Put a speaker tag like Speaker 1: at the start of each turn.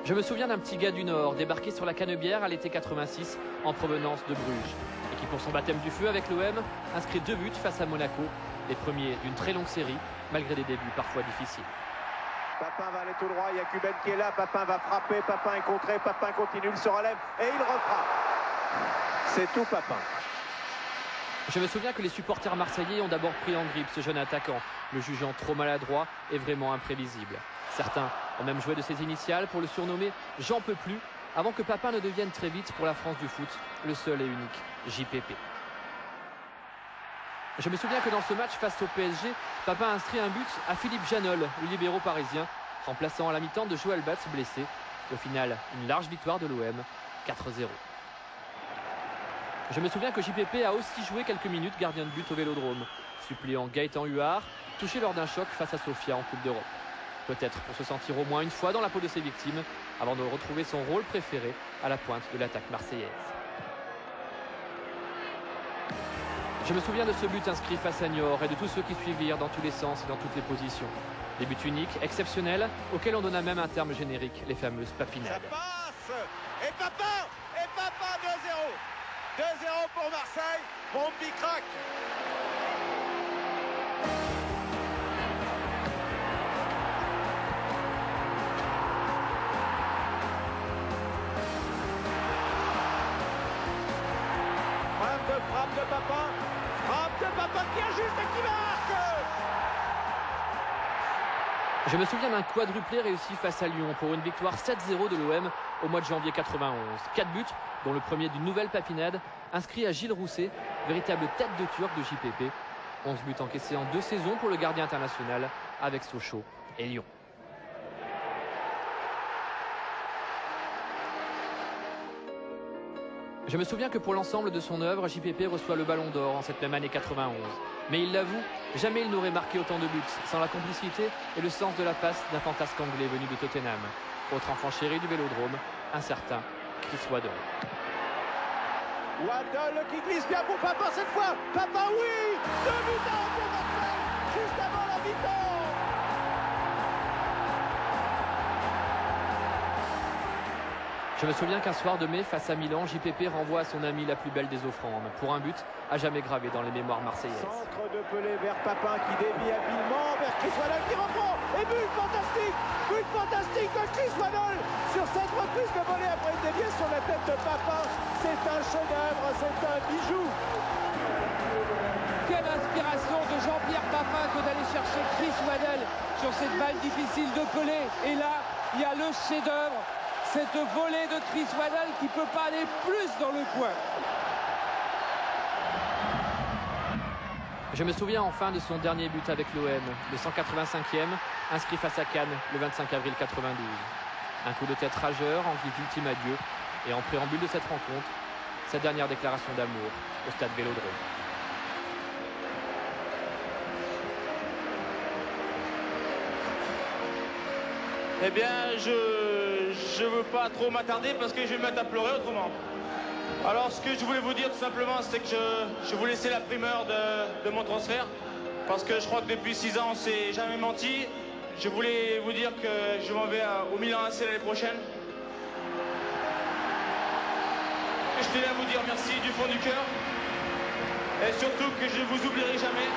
Speaker 1: Je me souviens d'un petit gars du Nord débarqué sur la Canebière à l'été 86 en provenance de Bruges et qui pour son baptême du feu avec l'OM inscrit 2 buts face à Monaco, les premiers d'une très longue série malgré des débuts parfois difficiles.
Speaker 2: Papin va aller tout droit, il y a Kuben qui est là, Papin va frapper, Papin est contré, Papin continue, il se relève et il refrappe. C'est tout Papin.
Speaker 1: Je me souviens que les supporters marseillais ont d'abord pris en grippe ce jeune attaquant, le jugeant trop maladroit et vraiment imprévisible. Certains ont même joué de ses initiales pour le surnommer « J'en peux plus » avant que Papin ne devienne très vite pour la France du foot le seul et unique JPP. Je me souviens que dans ce match face au PSG, Papin a inscrit un but à Philippe Janol, le libéraux parisien, remplaçant à la mi-temps de Joël Batz blessé. Au final, une large victoire de l'OM, 4-0. Je me souviens que JPP a aussi joué quelques minutes gardien de but au Vélodrome, suppléant Gaëtan Huard, touché lors d'un choc face à Sofia en Coupe d'Europe. Peut-être pour se sentir au moins une fois dans la peau de ses victimes, avant de retrouver son rôle préféré à la pointe de l'attaque marseillaise. Je me souviens de ce but inscrit face à Niort et de tous ceux qui suivirent dans tous les sens et dans toutes les positions. Des buts uniques, exceptionnels, auxquels on donna même un terme générique, les fameuses papinades.
Speaker 2: Ça passe. Et Papin 2-0. 2-0 pour Marseille. Bombi crack. Frappe de Papin qui ajuste et qui marque.
Speaker 1: Je me souviens d'un quadruplé réussi face à Lyon pour une victoire 7-0 de l'OM au mois de janvier 91. 4 buts, dont le premier d'une nouvelle papinade, inscrit à Gilles Rousset, véritable tête de turc de JPP. 11 buts encaissés en 2 saisons pour le gardien international avec Sochaux et Lyon. Je me souviens que pour l'ensemble de son œuvre, JPP reçoit le Ballon d'Or en cette même année 91. Mais il l'avoue, jamais il n'aurait marqué autant de buts, sans la complicité et le sens de la passe d'un fantasque anglais venu de Tottenham. Autre enfant chéri du Vélodrome, un certain Chris Waddle.
Speaker 2: Waddle qui glisse bien pour Papin cette fois. Papin, oui, 2 buts à 1 pour Marseille, juste avant la mi-temps.
Speaker 1: Je me souviens qu'un soir de mai, face à Milan, JPP renvoie à son ami la plus belle des offrandes, pour un but à jamais gravé dans les mémoires marseillaises.
Speaker 2: Centre de Pelé vers Papin qui dévie habilement vers Chris Waddle qui reprend. Et but fantastique de Chris Waddle sur cette reprise de volée après une déviation sur la tête de Papin. C'est un chef-d'œuvre, c'est un bijou.
Speaker 3: Quelle inspiration de Jean-Pierre Papin que d'aller chercher Chris Waddle sur cette balle difficile de Pelé. Et là, il y a le chef-d'œuvre. Cette volée de Chris Waddle qui ne peut pas aller plus dans le coin.
Speaker 1: Je me souviens enfin de son dernier but avec l'OM, le 185e, inscrit face à Cannes le 25 avril 92. Un coup de tête rageur en guise d'ultime adieu et en préambule de cette rencontre, sa dernière déclaration d'amour au stade Vélodrome.
Speaker 4: Eh bien, je veux pas trop m'attarder parce que je vais me mettre à pleurer autrement. Alors, ce que je voulais vous dire tout simplement, c'est que je vous laissais la primeur de mon transfert parce que je crois que depuis 6 ans, on s'est jamais menti. Je voulais vous dire que je m'en vais au Milan AC l'année prochaine. Je tenais à vous dire merci du fond du cœur et surtout que je ne vous oublierai jamais.